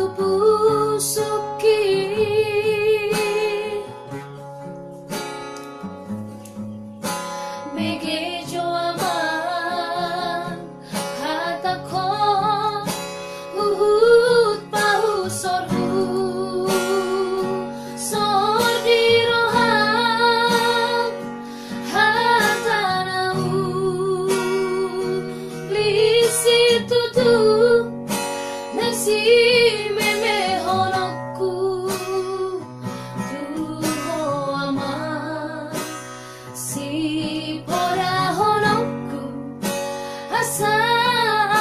subusuki Begejo aman kata ko uhut pahu sorhu sordi roham hatanau lisi tutu nasi meme honokku tuho aman si Poda honokku asa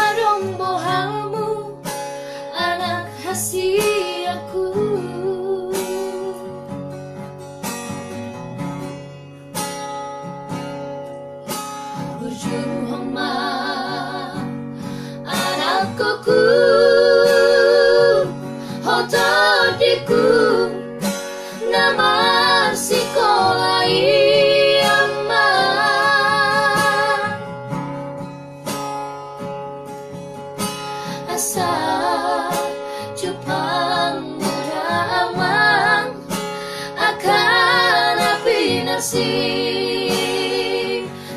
adong bohamu anak hasiaku Ujung homa anakku hotodiku nama sekolah ama asa Jepang muda amang akan api nasib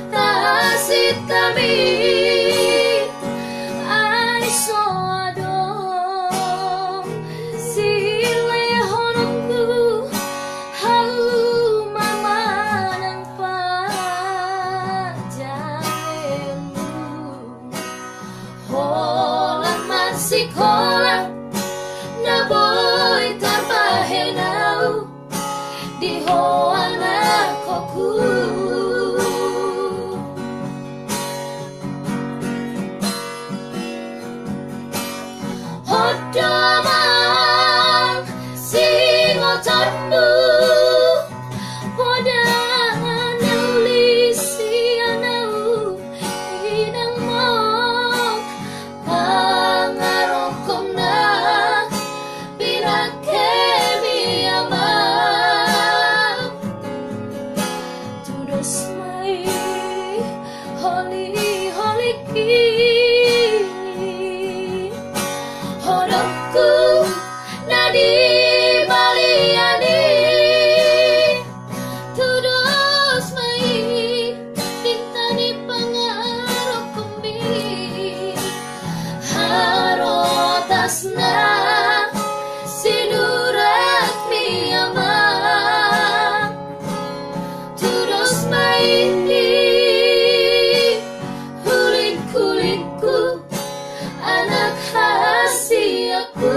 tasit kami ai so adong sile honongku halu mama nang pajanemu holaman sekolah na boy tarbahenau di ho anakku Hodomang singotanmu Poda Nauli sianau inang mong pangarokom na pinakemi amang tudos mai holiki Hodokku nadi baliani tudos mai dintani pangarok kumbi harotasna sinurat mi ama tudos mai di kulit-kulitku anak hasiaku.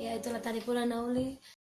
Ya itulah tadi pula Nauli.